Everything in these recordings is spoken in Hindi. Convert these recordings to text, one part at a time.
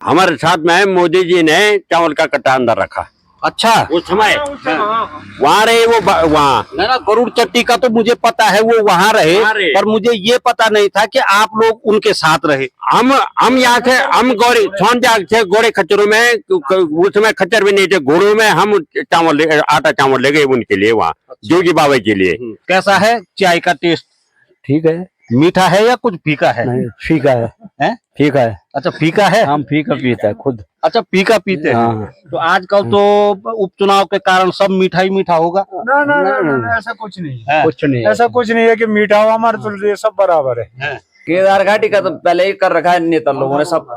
हमारे साथ में मोदी जी ने चावल का कट्टा अंदर रखा। अच्छा, उस समय वहाँ रहे वो वहाँ ना गरुड़ चट्टी का तो मुझे पता है वो वहाँ रहे, पर मुझे ये पता नहीं था कि आप लोग उनके साथ रहे। हम यहाँ थे, हम गौरी सोनजाग थे, घोड़े खच्चरों में, उस समय खच्चर भी नहीं थे, घोड़ों में हम आटा चावल ले गए उनके लिए वहाँ जोगी बाबा के लिए। कैसा है चाय का टेस्ट? ठीक है। मीठा है या कुछ फीका है? नहीं, फीका है। हैं? फीका है। अच्छा, फीका है। हम फीका पीते हैं खुद। अच्छा, फीका पीते हैं। हाँ। तो आजकल तो उपचुनाव के कारण सब मीठा ही मीठा होगा। ना ना ना, ना, ना ऐसा कुछ नहीं है। कुछ नहीं ऐसा कुछ नहीं है कि मीठा हो, हमारे तो ये सब बराबर है। केदार घाटी का तो पहले ही कर रखा है नेता लोगों ने, सब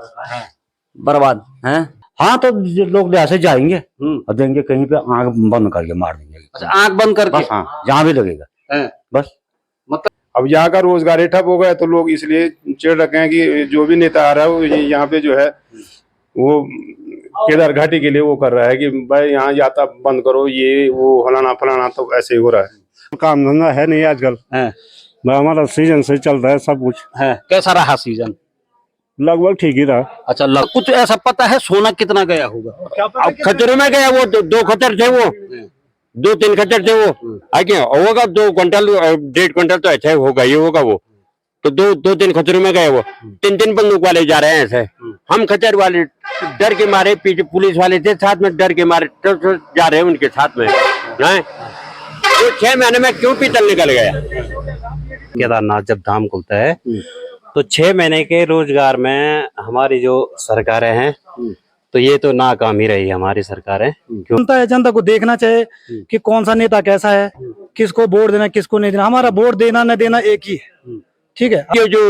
बर्बाद है। हाँ, तो लोग यहाँ से जाएंगे और देंगे कहीं पे, आंख बंद करके मार देंगे। अच्छा, आंख बंद करके? बस हाँ, जहाँ भी लगेगा बस। अब यहाँ का रोजगार ही ठप हो गया, तो लोग इसलिए चिढ़ रखे हैं कि जो भी नेता आ रहा है वो यहाँ पे जो है वो केदार घाटी के लिए वो कर रहा है कि भाई यहाँ यात्रा बंद करो, ये वो फलाना फलाना, तो ऐसे ही हो रहा है। काम धंधा है नहीं आजकल। हमारा सीजन से चल रहा है सब कुछ। कैसा रहा सीजन? लगभग ठीक ही रहा। अच्छा, कुछ ऐसा पता है सोना कितना गया होगा? अब खच्चरों में गया वो दो खच्चर थे, वो 2-3 खच्चर थे वो आगे होगा 2 क्विंटल 1.5 क्विंटल तो ऐसा होगा, ये होगा वो तो 2-3 खच्चरों में गए वो। 3 बंदूक वाले जा रहे हैं ऐसे, हम खच्चर वाले डर के मारे, पीछे पुलिस वाले थे साथ में, डर के मारे तो जा रहे हैं उनके साथ में। तो 6 महीने में क्यों पीतल निकल गया? केदारनाथ जब धाम खुलता है तो 6 महीने के रोजगार में हमारी जो सरकारें हैं तो ये तो नाकाम ही रही हमारी सरकारें। जनता है, जनता को देखना चाहिए कि कौन सा नेता कैसा है, किसको वोट देना किसको नहीं देना। हमारा वोट देना न देना एक ही है, ठीक है।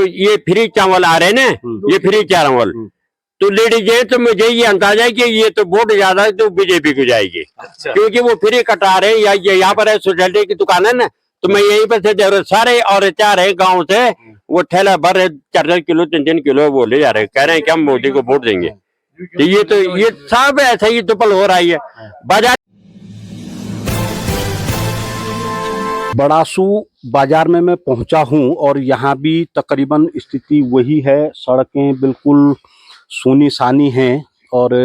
ये फ्री चावल आ रहे हैं ना, ये फ्री चावल तो लेडीज है, तो मुझे ये अंदाजा है कि ये तो वोट ज्यादा तो बीजेपी को जाएगी। क्योंकि वो फ्री कटा रहे हैं। यहाँ पर सोसाइटी की दुकान है ना, तो मैं यहीं पर से सारे और 4 गाँव से वो ठेला भर 4 किलो 3 किलो वो ले जा रहे हैं, कह रहे हैं कि हम मोदी को वोट देंगे। तो ये सब ऐसा ही तो पल हो रहा है बाजार। बड़ासू बाजार में मैं पहुंचा हूं और यहाँ भी तकरीबन स्थिति वही है। सड़कें बिल्कुल सूनी सानी हैं और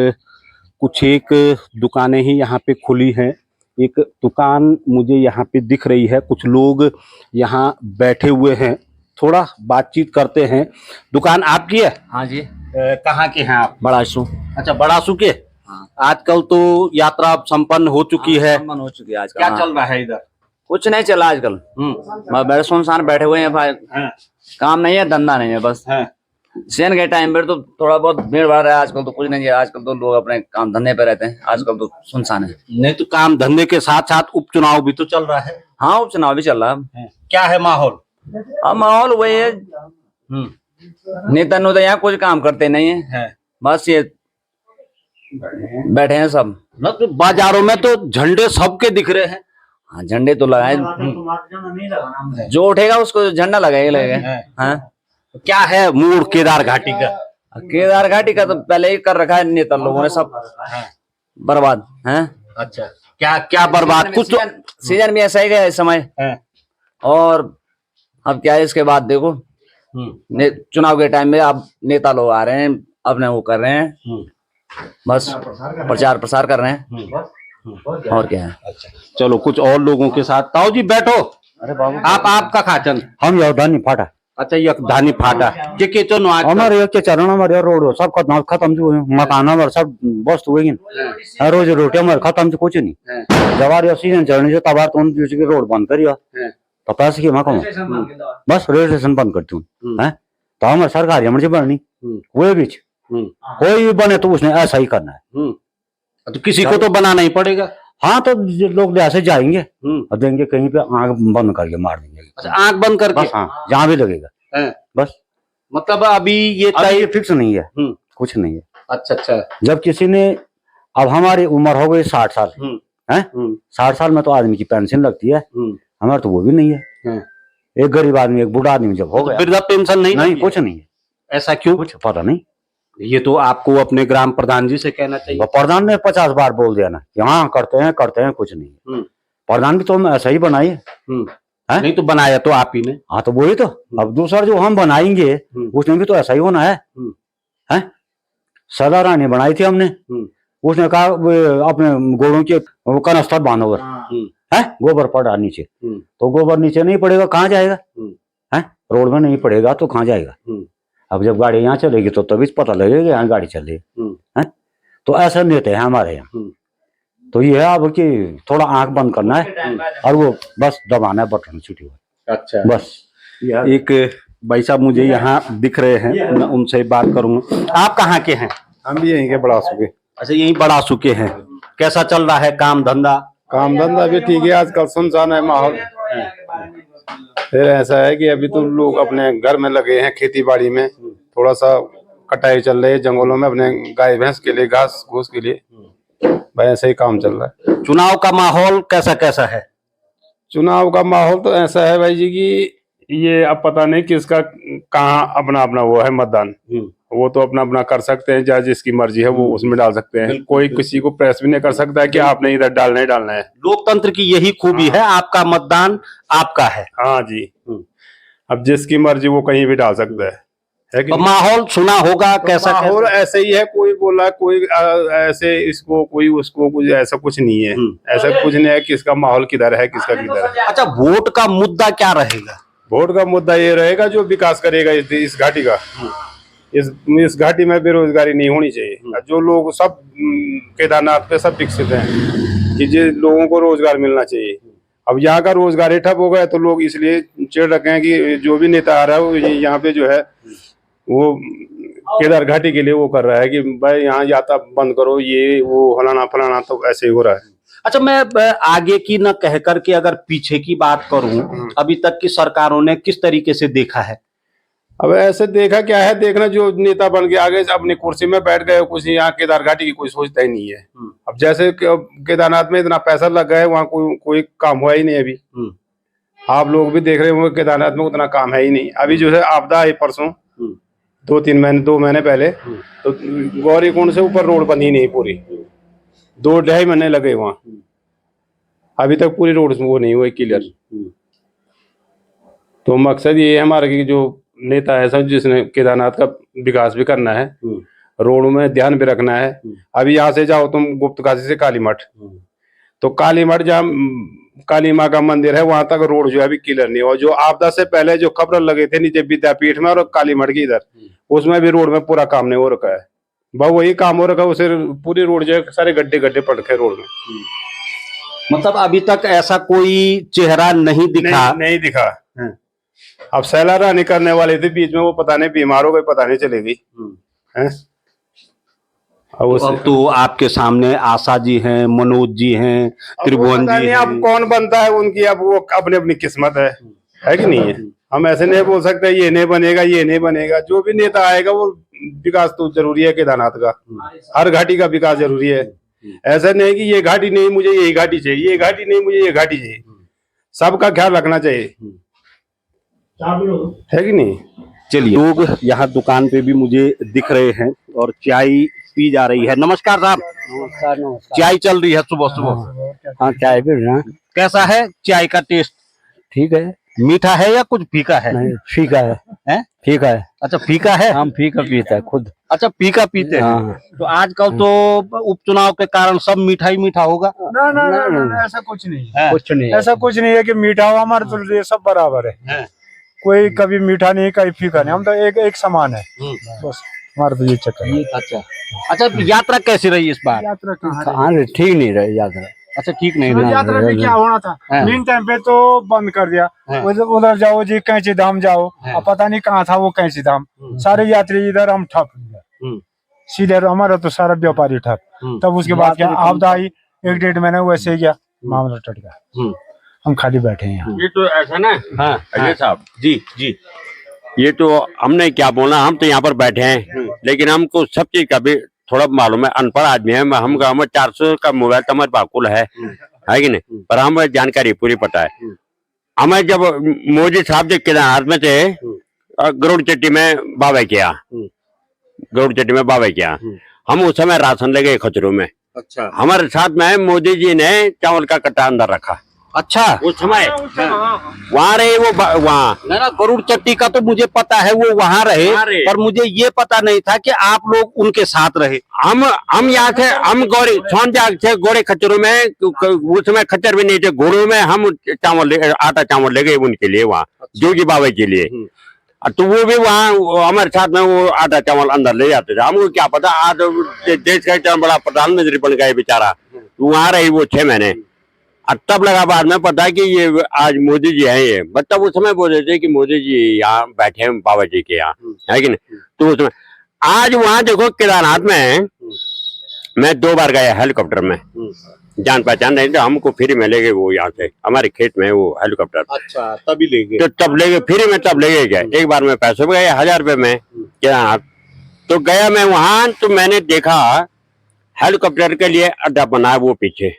कुछ एक दुकानें ही यहाँ पे खुली हैं। एक दुकान मुझे यहाँ पे दिख रही है, कुछ लोग यहाँ बैठे हुए हैं, थोड़ा बातचीत करते हैं। दुकान आपकी है? हाँ जी। कहाँ के हैं आप? बड़ासू। अच्छा, बड़ासू के। आजकल तो यात्रा संपन्न हो चुकी है। संपन्न हो चुकी है आजकल। क्या चल रहा है इधर? कुछ नहीं चला आजकल। बड़े सुनसान बैठे हुए हैं भाई। काम नहीं है, धंधा नहीं है, बस सेन के टाइम पर तो थोड़ा बहुत भीड़ भाड़ है। आजकल तो कुछ नहीं है, आजकल तो लोग अपने काम धंधे पे रहते हैं। आजकल तो सुनसान है। नहीं तो काम धंधे के साथ साथ उपचुनाव भी तो चल रहा है। हाँ, उपचुनाव भी चल रहा है। क्या है माहौल? अब माहौल वही है, नेता नुता यहाँ कुछ काम करते नहीं है, बस ये बैठे हैं सब। ना तो बाजारों में तो झंडे सबके दिख रहे हैं। हाँ, झंडे तो लगाए, जो उठेगा उसको झंडा लगेगा। हाँ, क्या है मूड केदार घाटी का? केदार घाटी का तो पहले ही कर रखा है नेता लोगों ने, सब बर्बाद है। अच्छा, क्या क्या बर्बाद? कुछ तो सीजन भी ऐसा ही गया इस समय। और अब क्या है, इसके बाद देखो चुनाव के टाइम में अब नेता लोग आ रहे हैं, अपने वो कर रहे हैं, बस प्रचार प्रसार कर रहे हैं, और क्या है। अच्छा, चलो कुछ और लोगों के साथ। ताऊ जी बैठो। अरे बाबू, आपका खाचन? हम यहाँ धानी फाटा। अच्छा, ये धानी फाटा के तो हमारे यहाँ चरण, हमारे रोड सब खत्म जो मकान हमारे सब बस्त हुए रोज रोटी हमारे खत्म कुछ नहीं। जब सीजन चढ़ने से तबार तो रोड बंद करिए तो पैसे की मकान बस रेलवे स्टेशन बंद करती हूँ। तो हमारे सरकार हमारे बननी वो बीच कोई भी बने तो उसने ऐसा ही करना है। तो किसी को तो बनाना ही पड़ेगा। हाँ, तो लोग यहाँ से जाएंगे और देंगे कहीं पे, आंख बंद करके मार देंगे। अच्छा, आंख बंद करके? बस हाँ, जहाँ भी लगेगा बस। मतलब अभी ये ये फिक्स नहीं है, कुछ नहीं है। अच्छा अच्छा। जब किसी ने, अब हमारी उम्र हो गई 60 साल है, 60 साल में तो आदमी की पेंशन लगती है, हमारे तो वो भी नहीं है। एक गरीब आदमी, एक बूढ़ा आदमी जब हो गया, वृद्धा पेंशन नहीं? कुछ नहीं है। ऐसा क्यों? कुछ पता नहीं। ये तो आपको अपने ग्राम प्रधान जी से कहना चाहिए। प्रधान ने 50 बार बोल दिया ना कि हाँ करते हैं, कुछ नहीं है। प्रधान भी तो हम ऐसा ही बनाए। नहीं तो बनाया तो आप ही ने। हाँ, तो वही तो। अब दूसरा जो हम बनाएंगे उसमें भी तो ऐसा ही होना है। सला रानी बनाई थी हमने। उसने कहा वो अपने घोड़ों के वो कनस्तर बांधो है, गोबर पड़ा नीचे। तो गोबर नीचे नहीं पड़ेगा कहाँ जाएगा, है रोड में नहीं पड़ेगा तो कहाँ जाएगा। अब जब गाड़ी यहाँ चलेगी तो तभी पता लगेगा यहाँ गाड़ी चलेगी, है। तो ऐसा नेता है हमारे यहाँ। तो ये है अब कि थोड़ा आंख बंद करना है और वो बस दबाना है बटन, छुट्टी हुआ। अच्छा, बस एक भाई साहब मुझे यहाँ दिख रहे हैं, मैं उनसे बात करूंगा। आप कहाँ के हैं? हम भी यहीं के बड़ा सुखे। अच्छा, यहीं बड़ा सुके हैं। कैसा चल रहा है काम धंधा? काम धंधा भी ठीक है, आजकल सुनसान है माहौल। फिर ऐसा है कि अभी तो लोग अपने घर में लगे हैं खेती बाड़ी में, थोड़ा सा कटाई चल रही है जंगलों में अपने गाय भैंस के लिए, घास घूस के लिए, भाई ऐसा ही काम चल रहा है। चुनाव का माहौल कैसा कैसा है? चुनाव का माहौल तो ऐसा है भाई जी कि ये अब पता नहीं किसका कहाँ अपना अपना वो है मतदान। वो तो अपना अपना कर सकते हैं, जहाँ जिसकी मर्जी है वो उसमें डाल सकते हैं। कोई किसी को प्रेस भी नहीं कर सकता है कि आपने इधर डालना ही डालना है। लोकतंत्र की यही खूबी है, आपका मतदान आपका है। हाँ जी, अब जिसकी मर्जी वो कहीं भी डाल सकता है कि तो माहौल सुना होगा कैसा माहौल ऐसे ही है, कोई बोला कोई ऐसे इसको कोई उसको कुछ ऐसा कुछ नहीं है। ऐसा कुछ नहीं है किसका माहौल किधर है किसका किधर है। अच्छा, वोट का मुद्दा क्या रहेगा? वोट का मुद्दा ये रहेगा जो विकास करेगा इस घाटी का। इस घाटी में बेरोजगारी नहीं होनी चाहिए। जो लोग सब केदारनाथ पे सब विकसित हैं कि जिन लोगों को रोजगार मिलना चाहिए। अब यहाँ का रोजगार ही ठप हो गया तो लोग इसलिए चिढ़ रखे हैं कि जो भी नेता आ रहा है वो यहाँ पे जो है वो केदार घाटी के लिए वो कर रहा है कि भाई यहाँ यात्रा बंद करो, ये वो फलाना फलाना, तो ऐसे ही हो रहा है। अच्छा, मैं आगे की न कह करके अगर पीछे की बात करूं, अभी तक की सरकारों ने किस तरीके से देखा है? अब ऐसे देखा क्या है, देखना जो नेता बन के आगे अपनी कुर्सी में बैठ गए, कुछ यहाँ केदार घाटी की कोई सोचता ही नहीं है। अब जैसे केदारनाथ में इतना पैसा लग गया है, वहाँ कोई काम हुआ ही नहीं अभी। आप लोग भी देख रहे होंगे केदारनाथ में उतना काम है ही नहीं। अभी जो है आपदा आई परसों 2 महीने पहले, तो गौरी कुंड से ऊपर रोड बनी नहीं पूरी, 2-2.5 महीने लगे वहाँ, अभी तक पूरी रोड वो नहीं हुई क्लियर। तो मकसद ये है हमारा कि जो नेता है सब जिसने केदारनाथ का विकास भी करना है, रोड में ध्यान भी रखना है। अभी यहाँ से जाओ तुम गुप्तकाशी से काली मठ, तो काली मठ जहाँ काली माँ का मंदिर है वहां तक रोड जो है अभी क्लियर नहीं हुआ। जो आपदा से पहले जो खबर लगे थे नीचे विद्यापीठ में और काली मठ की इधर, उसमें भी रोड में पूरा काम नहीं हो रखा है। भाई वही काम हो रखा है, उसे पूरी रोड जो है सारे गड्ढे गड्ढे पड़ रखे रोड में। मतलब अभी तक ऐसा कोई चेहरा नहीं दिखा? नहीं दिखा। अब सैला रानी करने वाले थे बीच में, वो पता नहीं बीमार हो गई, पता नहीं चलेगी। अब तो आपके सामने आशा जी हैं, मनोज जी हैं, त्रिभुवन जी हैं। अब कौन बनता है उनकी, अब वो अपनी अपनी किस्मत है कि नहीं है। हम ऐसे नहीं बोल सकते ये नहीं बनेगा ये नहीं बनेगा। जो भी नेता आएगा वो विकास तो जरूरी है केदारनाथ का, हर घाटी का विकास जरूरी है। ऐसा नहीं कि ये घाटी नहीं मुझे ये घाटी चाहिए, ये घाटी नहीं मुझे ये घाटी चाहिए। सबका ख्याल रखना चाहिए, है कि नहीं। चलिए, लोग यहाँ दुकान पे भी मुझे दिख रहे हैं और चाय पी जा रही है। नमस्कार साहब। नमस्कार। चाय चल रही है सुबह सुबह? हाँ चाय भी ना। कैसा है चाय का टेस्ट? ठीक है। मीठा है या कुछ फीका है? नहीं फीका है। हैं? फीका है। अच्छा, फीका है। हम फीका पीते हैं खुद। अच्छा, फीका पीते हैं। हाँ। तो आजकल तो उपचुनाव के कारण सब मीठा ही मीठा होगा। ना ना ना, ना, ना ऐसा कुछ नहीं है। कुछ नहीं ऐसा कुछ नहीं है कि मीठा हो, हमारे तो ये सब बराबर है। कोई कभी मीठा नहीं कभी फीका नहीं, हम तो एक समान है बस। हमारा तो ये चक्कर है। अच्छा, यात्रा कैसी रही इस बार? यात्रा कहाँ ठीक नहीं रही यात्रा। अच्छा, ठीक नहीं रही। यात्रा में क्या होना था, मीन टाइम पे तो बंद कर दिया। उधर जाओ जी कैंची धाम जाओ, अब पता नहीं कहाँ था वो कैंची धाम। सारे यात्री इधर हम ठप सीधे, हमारा तो सारा व्यापारी ठप। तब उसके बाद क्या आपदा आई, 1-1.5 महीने वैसे गया, मामला टट गया। हम खाली बैठे हैं यहाँ। ये तो ऐसा ना। हाँ अजय साहब जी जी, ये तो हमने क्या बोला, हम तो यहाँ पर बैठे हैं लेकिन हमको सब चीज का भी थोड़ा मालूम है। अनपढ़ आदमी है हम 400 का मोबाइल तो हमारे पाकुल है कि नहीं, पर हमें जानकारी पूरी पता है। हमें जब मोदी साहब जो केदारनाथ में थे, गरुड़ चट्टी में बाबा किया, गरुड़ चट्टी में बाबा किया, हम उस समय राशन ले गए खचरों में। अच्छा, हमारे साथ में मोदी जी ने चावल का कट्टा अंदर रखा। अच्छा, वो समय वहाँ रहे वो वहाँ। ना गरुड़ चट्टी का तो मुझे पता है वो वहाँ रहे, वहाँ रहे। पर मुझे ये पता नहीं था कि आप लोग उनके साथ रहे। हम यहाँ थे, हम गौरी सोनजाग थे घोड़े खच्चरों में, उस समय खच्चर भी नहीं थे, घोड़ों में हम आटा चावल ले गए उनके लिए वहाँ, जोगी बाबा के लिए। तो वो भी वहाँ हमारे साथ में वो आटा चावल अंदर ले जाते थे। हमको क्या पता, आज देश का इतना बड़ा प्रधानमंत्री बन गए बेचारा, वहाँ रही वो 6 महीने। और तब लगा बाद में पता कि ये आज मोदी जी हैं, ये मतलब उस समय बोल रहे थे कि मोदी जी यहाँ बैठे हैं बाबा जी के यहाँ, है कि नहीं। तो उसमें आज वहाँ देखो केदारनाथ में मैं 2 बार गया हेलीकॉप्टर में, जान पहचान नहीं तो हमको फ्री में ले गए वो, यहाँ से हमारे खेत में वो हेलीकॉप्टर। अच्छा, तभी ले गए। तो तब ले गए फ्री में, तब ले गए। एक बार में पैसे में गए 1000 रुपए में केदारनाथ। तो गया मैं वहां, तो मैंने देखा हेलीकॉप्टर के लिए अड्डा बना है वो पीछे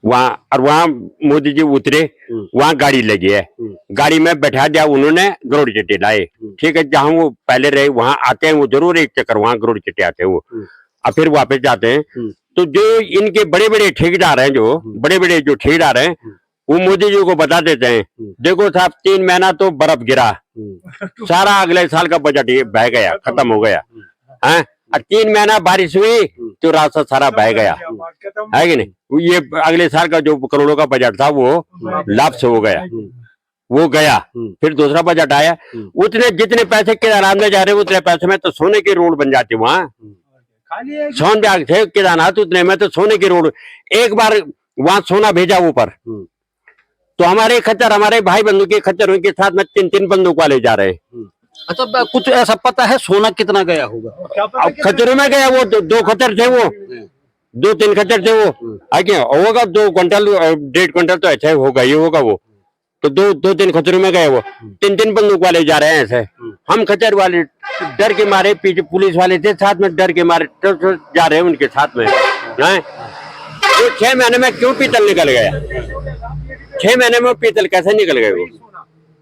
वहाँ, और वहाँ मोदी जी उतरे, वहाँ गाड़ी लगी है, गाड़ी में बैठा दिया उन्होंने, गरुड़ चट्टी लाए। ठीक है, जहाँ वो पहले रहे वहाँ आते हैं वो जरूर एक चक्कर वहाँ गरुड़ चट्टी आते हैं वो, और फिर वापस जाते हैं। तो जो इनके बड़े बड़े ठेकेदार हैं, जो बड़े बड़े जो ठेकेदार हैं, वो मोदी जी को बता देते हैं, देखो साहब 3 महीना तो बर्फ गिरा, सारा अगले साल का बजट ये बह गया, खत्म हो गया है। और 3 महीना बारिश हुई तो रास्ता सारा बह गया, है कि नहीं। ये अगले साल का जो करोड़ों का बजट था वो लाप्स हो गया, वो गया। फिर दूसरा बजट आया, उतने जितने पैसे केदारनाथ में जा रहे उतने पैसे में तो सोने की रोड बन जाती वहाँ। सोनजाग थे केदारनाथ, उतने में तो सोने की रोड, एक बार वहां सोना भेजा ऊपर। तो हमारे खच्चर, हमारे भाई बंधु के खच्चर उनके साथ में 3-3 बंदूक वाले जा रहे हैं। अच्छा, कुछ ऐसा पता है सोना कितना गया होगा? अब खच्चरों में गया वो 2 खच्चर थे, वो 2-3 खच्चर थे वो, आगे होगा 2 क्विंटल 1.5 क्विंटल तो ऐसा होगा, ये होगा वो। तो 2-3 खच्चरों में गए वो, 3-3 बंदूक वाले जा रहे हैं ऐसे। हम खच्चर वाले डर के मारे, पीछे पुलिस वाले थे साथ में, डर के मारे तो जा रहे हैं उनके साथ में। तो 6 महीने में क्यों पीतल निकल गया? 6 महीने में पीतल कैसे निकल गए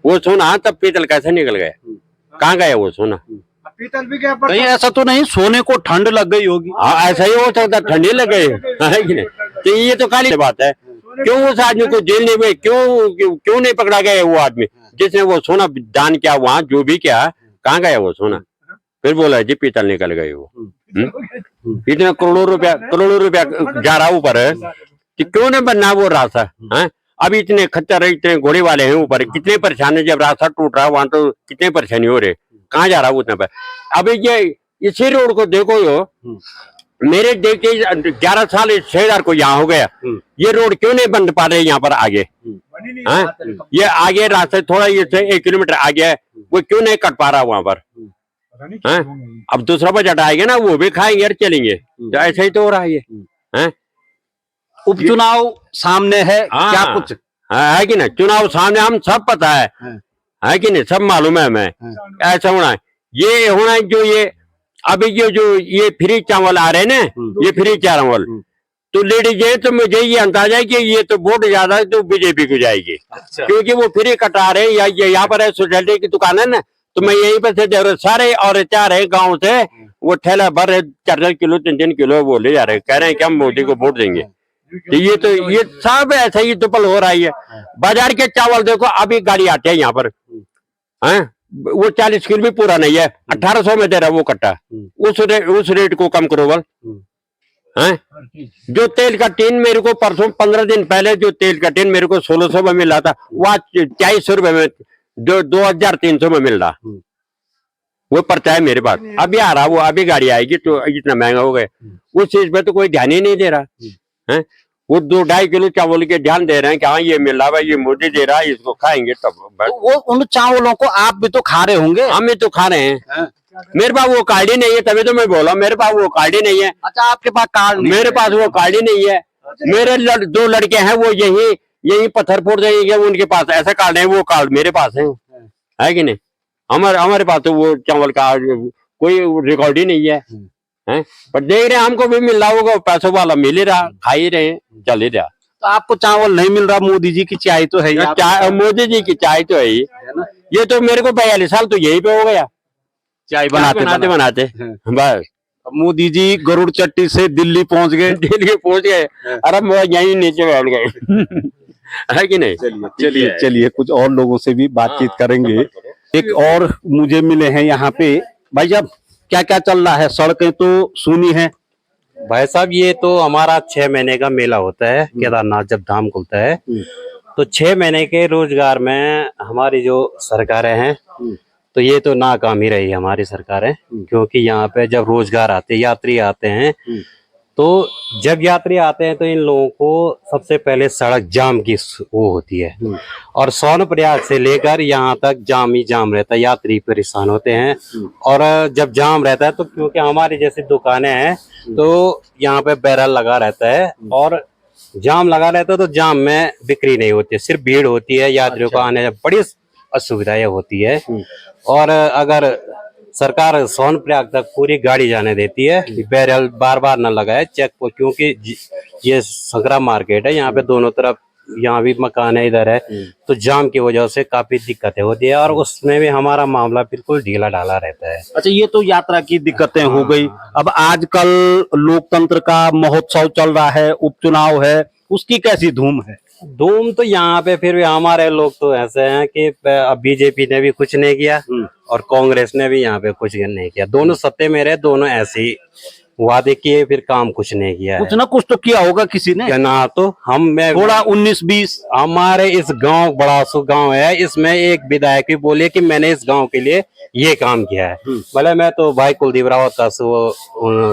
वो सोना, तब पीतल कैसे निकल गया? कहाँ गया वो सोना? पीतल भी गया, कहीं ऐसा तो नहीं सोने को ठंड लग गई होगी? हाँ, ऐसा ही हो सकता, ठंडी लग गई है कि नहीं। तो ये तो खाली बात है, क्यों उस आदमी को जेल नहीं, क्यों नहीं पकड़ा गया वो आदमी जिसने वो सोना दान किया वहाँ, जो भी किया, कहाँ गया वो सोना? फिर बोला जी पीतल निकल गई वो। इतने करोड़ों रुपया जा रहा ऊपर है, कि क्यों नहीं बनना वो रास्ता है? अभी इतने खच्चर, इतने घोड़े वाले हैं ऊपर, कितने परेशानी, जब रास्ता टूट रहा वहां तो कितने परेशानी हो रहे, कहाँ जा रहा है उतना पर? अभी ये इसी रोड को देखो, यो मेरे देख के 11 साल इस ठेकेदार को यहाँ हो गया, ये रोड क्यों नहीं बन पा रहे यहाँ पर आगे? ये आगे रास्ते थोड़ा ये 1 किलोमीटर आगे है, वो क्यों नहीं कट पा रहा वहां पर? अब दूसरा बजट आएगा ना, वो भी खाएंगे और चलेंगे। तो ऐसा ही तो हो रहा है ये। उपचुनाव सामने है, क्या कुछ है कि नहीं? चुनाव सामने, हम सब पता है कि नहीं, सब मालूम है हमें। ऐसा होना है, ये होना है जो ये अभी जो ये फ्री चावल आ रहे हैं ना, ये फ्री चावल, तो लेडीज है तो मुझे ये अंदाजा है कि ये तो वोट ज्यादा तो बीजेपी को जाएगी। क्योंकि वो फ्री कटा रहे हैं, या यहाँ पर है सोसाइटी की दुकान है ना, तो मैं यहीं पर से दे रहा हूँ, सारे औरतें आ रहे गाँव से, वो ठेला भर 4-4 किलो 3-3 किलो वो ले जा रहे हैं, कह रहे हैं कि हम मोदी को वोट देंगे। तो ये सब ऐसा ही दुपल हो रहा है। बाजार के चावल देखो, अभी गाड़ी आते हैं यहाँ पर, हैं वो 40 किलो भी पूरा नहीं है, 1800 में दे रहा है वो कट्टा। उस रेट को कम करो बल। हैं जो तेल का टीन मेरे को परसों 15 दिन पहले जो तेल का टीन मेरे को 1600 में मिल रहा था, वह 2400 रुपए में 2300 में मिल रहा, वो पर्चा है मेरे पास। अभी आ रहा वो, अभी गाड़ी आएगी तो इतना महंगा हो गया। उस चीज पे तो कोई ध्यान ही नहीं दे रहा है। वो 2-2.5 किलो चावल के ध्यान दे रहे हैं कि हाँ ये मिल रहा है, ये मोदी दे रहा है, इसको खाएंगे तब। वो उन चावलों को आप भी तो खा रहे होंगे? हम भी तो खा रहे हैं। मेरे पास वो कार्ड ही नहीं है, तभी तो मैं बोला मेरे पास वो कार्ड ही नहीं है। अच्छा, आपके पास कार्ड नहीं? मेरे पास वो कार्ड ही नहीं है। मेरे 2 लड़के हैं, वो यही पत्थरपुर जाएंगे, उनके पास ऐसा कार्ड है, वो कार्ड मेरे पास है कि नहीं? हमारे पास तो वो चावल का कोई रिकॉर्ड ही नहीं है। पर देख रहे हैं हमको भी मिल रहा होगा, पैसों वाला मिल ही रहा, खा ही रहे, चल ही रहा। तो आपको चावल नहीं मिल रहा, मोदी जी की चाय तो है ही, मोदी जी की चाय तो है ही। ये तो मेरे को 42 साल तो यही पे हो गया, चाय बनाते बस। मोदी जी गरुड़ चट्टी से दिल्ली पहुंच गए। दिल्ली पहुंच गए, अरे मैं यहीं नीचे बैठ गए। है कि नहीं? चलिए चलिए कुछ और लोगों से भी बातचीत करेंगे। एक और मुझे मिले हैं यहाँ पे। भाई साहब क्या क्या चल रहा है? सड़कें तो सूनी है। भाई साहब ये तो हमारा 6 महीने का मेला होता है केदारनाथ जब धाम खुलता है। तो 6 महीने के रोजगार में हमारी जो सरकारें हैं तो ये तो नाकाम ही रही हमारी सरकारें, क्योंकि यहाँ पे जब रोजगार आते यात्री आते हैं तो जब यात्री आते हैं तो इन लोगों को सबसे पहले सड़क जाम की वो होती है, और सोनप्रयाग से लेकर यहाँ तक जाम ही जाम रहता है, यात्री परेशान होते हैं। और जब जाम रहता है तो क्योंकि हमारी जैसी दुकानें हैं तो यहाँ पे बैरल लगा रहता है और जाम लगा रहता है तो जाम में बिक्री नहीं होती है, सिर्फ भीड़ होती है, यात्रियों को आने में बड़ी असुविधाएं होती है। और अगर सरकार सोनप्रयाग तक पूरी गाड़ी जाने देती है, बैरल बार बार न लगाए चेक को, क्योंकि ये संकरा मार्केट है, यहाँ पे दोनों तरफ यहाँ भी मकान है इधर है, तो जाम की वजह से काफी दिक्कतें होती है और उसमें भी हमारा मामला बिल्कुल ढीला ढाला रहता है। अच्छा ये तो यात्रा की दिक्कतें हो गई। अब आजकल लोकतंत्र का महोत्सव चल रहा है, उपचुनाव है, उसकी कैसी धूम है? धूम तो यहाँ पे फिर भी हमारे लोग तो ऐसे हैं कि अब बीजेपी ने भी कुछ नहीं किया और कांग्रेस ने भी यहाँ पे कुछ नहीं किया, दोनों सत्ते में रहे, दोनों ऐसे ही वादे किए फिर काम कुछ नहीं किया कुछ ना कुछ तो किया होगा किसी ने ना। तो हम थोड़ा 19-20 हमारे इस गांव बड़ासू गांव है, इसमें एक विधायक भी बोले कि मैंने इस गांव के लिए ये काम किया है। भले मैं तो भाई कुलदीप रावत का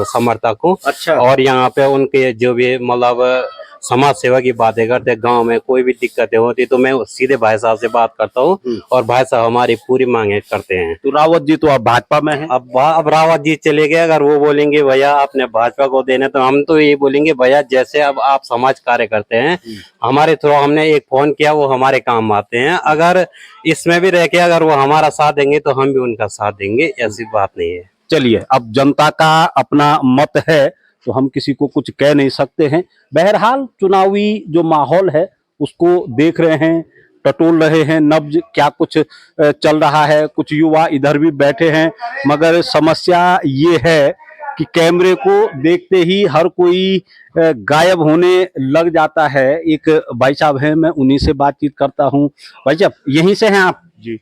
समर्थक हूँ। अच्छा। और यहाँ पे उनके जो भी मतलब समाज सेवा की बातें करते, गांव में कोई भी दिक्कतें होती तो मैं सीधे भाई साहब से बात करता हूँ और भाई साहब हमारी पूरी मांगे करते हैं। तो रावत जी तो अब भाजपा में है। अब रावत जी चले गए, अगर वो बोलेंगे भैया आपने भाजपा को देने, तो हम तो यही बोलेंगे भैया जैसे अब आप समाज कार्य करते हैं हमारे थ्रू, हमने एक फोन किया वो हमारे काम आते हैं, अगर इसमें भी रह के अगर वो हमारा साथ देंगे तो हम भी उनका साथ देंगे, ऐसी बात नहीं है। चलिए अब जनता का अपना मत है तो हम किसी को कुछ कह नहीं सकते हैं। बहरहाल चुनावी जो माहौल है उसको देख रहे हैं, टटोल रहे हैं, नब्ज क्या कुछ चल रहा है। कुछ युवा इधर भी बैठे हैं, मगर समस्या ये है कि कैमरे को देखते ही हर कोई गायब होने लग जाता है। एक भाई साहब हैं, मैं उन्हीं से बातचीत करता हूँ। भाई साहब यहीं से हैं आप? जी।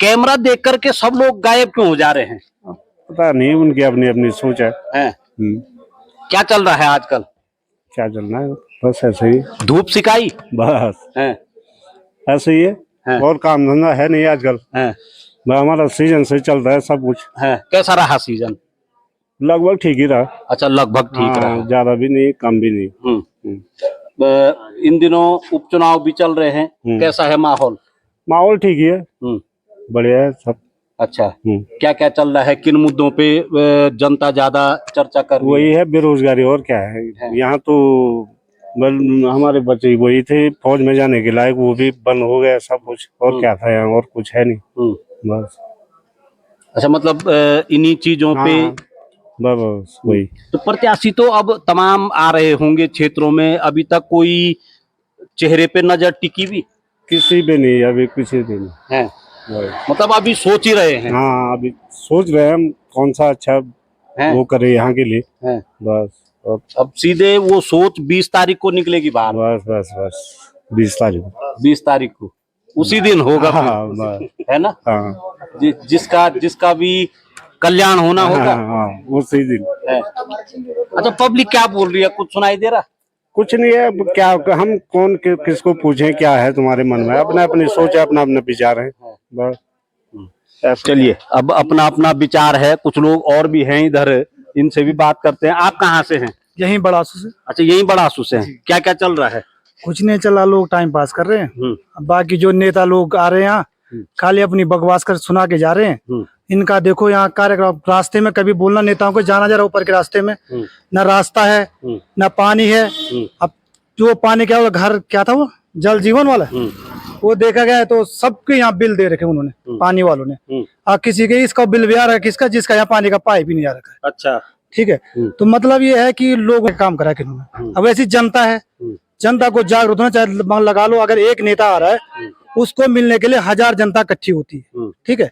कैमरा देख करके सब लोग गायब क्यों हो जा रहे हैं? पता नहीं, उनकी अपनी अपनी सोच है। क्या चल रहा है आजकल? क्या चलना है, बस ऐसे ही धूप सिकाई बस है। ऐसे ही है। और काम धंधा है नहीं आजकल। हमारा सीजन से चल रहा है सब कुछ है। कैसा रहा सीजन? लगभग ठीक ही रहा। अच्छा लगभग ठीक रहा, ज्यादा भी नहीं कम भी नहीं। इन दिनों उपचुनाव भी चल रहे हैं, कैसा है माहौल? माहौल ठीक ही है, बढ़िया है सब। अच्छा क्या क्या चल रहा है, किन मुद्दों पे जनता ज्यादा चर्चा कर रही है? वही है बेरोजगारी, और क्या है। यहाँ तो हमारे बच्चे वही थे फौज में जाने के लायक, वो भी बंद हो गया सब कुछ, और क्या था यहाँ, और कुछ है नहीं बस। अच्छा मतलब इन्हीं चीजों पे बस वही। तो प्रत्याशी तो अब तमाम आ रहे होंगे क्षेत्रों में, अभी तक कोई चेहरे पे नजर टिकी भी? किसी पे नहीं, अभी किसी पे नहीं है। मतलब अभी सोच ही रहे हैं? हाँ अभी सोच रहे हैं हम कौन सा अच्छा वो करे यहाँ के लिए है। बस अब सीधे वो सोच 20 तारीख को निकलेगी बाहर। बस बस बस 20 तारीख 20 तारीख को उसी दिन होगा। हाँ, है ना। हाँ। जिसका भी कल्याण होना होगा उसी दिन है। अच्छा पब्लिक क्या बोल रही है, कुछ सुनाई दे रहा? कुछ नहीं है, क्या हम कौन किसको पूछें क्या है तुम्हारे मन में, अपना अपनी सोच है, अपना अपना विचार है बस। चलिए अब अपना अपना विचार है, कुछ लोग और भी हैं इधर, इनसे भी बात करते हैं। आप कहाँ से हैं? यहीं बड़ासू से। अच्छा यहीं बड़ासू से हैं। क्या क्या चल रहा है? कुछ नहीं चला, लोग टाइम पास कर रहे हैं। बाकी जो नेता लोग आ रहे हैं यहाँ खाली अपनी बकवास कर सुना के जा रहे हैं। इनका देखो यहाँ कार्यक्रम, रास्ते में कभी बोलना नेताओं को जाना जरा ऊपर के रास्ते में न रास्ता है न पानी है। अब जो पानी क्या घर क्या था वो जल जीवन वाला वो देखा गया है, तो सबके यहाँ बिल दे रखे उन्होंने पानी वालों ने। किसी के इसका बिल भी आ रहा है, किसका जिसका यहाँ पानी का पाइप ही नहीं आ रखा है। अच्छा ठीक है। तो मतलब ये है कि लोगों का काम करा के उन्होंने। अब ऐसी जनता है, जनता को जागरूक होना चाहे। लगा लो अगर एक नेता आ रहा है उसको मिलने के लिए 1000 जनता इकट्ठी होती है। ठीक है।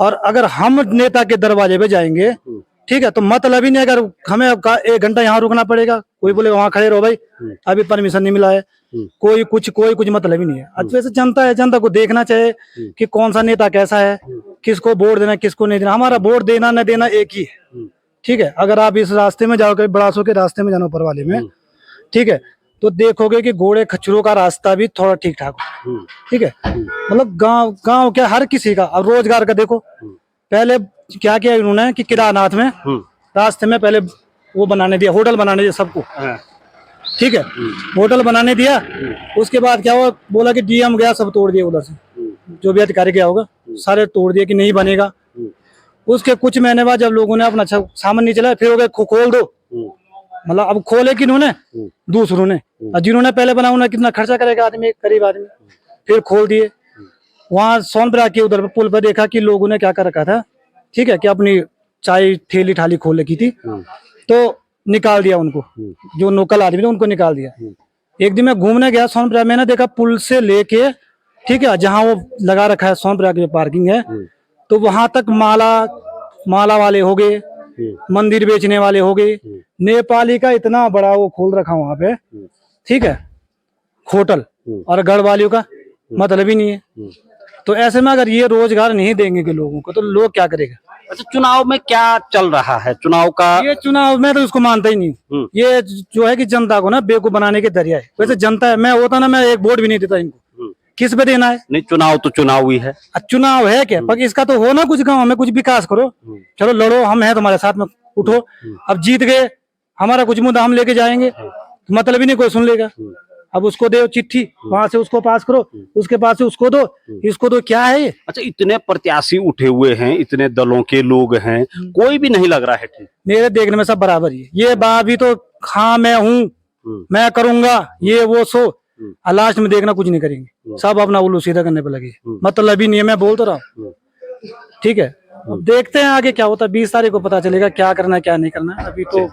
और अगर हम नेता के दरवाजे पे जाएंगे ठीक है, तो मतलब ही नहीं अगर हमें 1 घंटा यहाँ रुकना पड़ेगा, कोई बोले वहां खड़े रहो भाई, अभी परमिशन नहीं मिला है, कोई कुछ मतलब ही नहीं है। अच्छा, वैसे जनता है, जनता को देखना चाहिए कि कौन सा नेता कैसा है, किसको वोट देना किसको नहीं देना। हमारा वोट देना न देना एक ही है, ठीक है। अगर आप इस रास्ते में जाओगे, बड़ासो के रास्ते में जाना ऊपर वाले में, ठीक है, तो देखोगे कि घोड़े खच्चरों का रास्ता भी थोड़ा ठीक ठाक हो, ठीक है। मतलब गांव क्या हर किसी का। अब रोजगार का देखो, पहले क्या किया इन्होंने कि केदारनाथ में रास्ते में पहले वो बनाने दिया, होटल बनाने दिया सबको, ठीक है, होटल बनाने दिया। उसके बाद क्या हुआ, बोला कि डीएम गया, सब तोड़ दिया उधर से, जो भी अधिकारी गया होगा सारे तोड़ दिए कि नहीं बनेगा। उसके कुछ महीने बाद जब लोगों ने अपना सामान नहीं चलाया, फिर हो गए खोल दो, मतलब अब खोले कि इन्होंने दूसरों ने, और जिन्होंने पहले बना उन्होंने कितना खर्चा करेगा आदमी, गरीब आदमी, फिर खोल दिए। वहां सोनपुरा के उधर पुल पर देखा कि लोगों ने क्या कर रखा था, ठीक है, कि अपनी चाय ठेली ठाली खोल रखी थी, तो निकाल दिया उनको, जो लोकल आदमी थे उनको निकाल दिया। एक दिन मैं घूमने गया सोनपुरा, मैंने देखा पुल से लेके, ठीक है, जहाँ वो लगा रखा है सोनपुरा की पार्किंग है, तो वहां तक माला वाले हो गए, मंदिर बेचने वाले हो गए, नेपाली का इतना बड़ा वो खोल रखा वहां पे, ठीक है, होटल, और गढ़ वालियों का मतलब ही नहीं है। तो ऐसे में अगर ये रोजगार नहीं देंगे कि लोगों को, तो लोग क्या करेगा। अच्छा, चुनाव में क्या चल रहा है, चुनाव का? ये चुनाव में तो उसको मानता ही नहीं, ये जो है कि जनता को ना बेवकूफ बनाने के जरिया है। वैसे जनता है, मैं होता ना, मैं एक वोट भी नहीं देता इनको, किस पे देना है। नहीं, चुनाव तो चुनाव ही है। चुनाव है क्या, पर इसका तो हो ना कुछ, गाँव में कुछ विकास करो, चलो लड़ो, हम हैं तुम्हारे साथ में, उठो। अब जीत गए, हमारा कुछ मुद्दा हम लेके जाएंगे, मतलब ही नहीं कोई सुन लेगा। अब उसको दो चिट्ठी, वहां से उसको पास करो, उसके पास से उसको दो, इसको दो, क्या है ये। अच्छा, इतने प्रत्याशी उठे हुए हैं, इतने दलों के लोग हैं, कोई भी नहीं लग रहा है ठीक। मेरे देखने में सब बराबर ही है। ये बात भी तो हाँ मैं हूँ, मैं करूंगा, ये वो सो, लास्ट में देखना कुछ नहीं करेंगे, सब अपना उल्लू सीधा करने पे लगे, मतलब ही नहीं है। मैं बोल तो रहा हूँ, ठीक है। अब देखते हैं आगे क्या होता है, 20 तारीख को पता चलेगा क्या करना है क्या नहीं करना है। अभी तो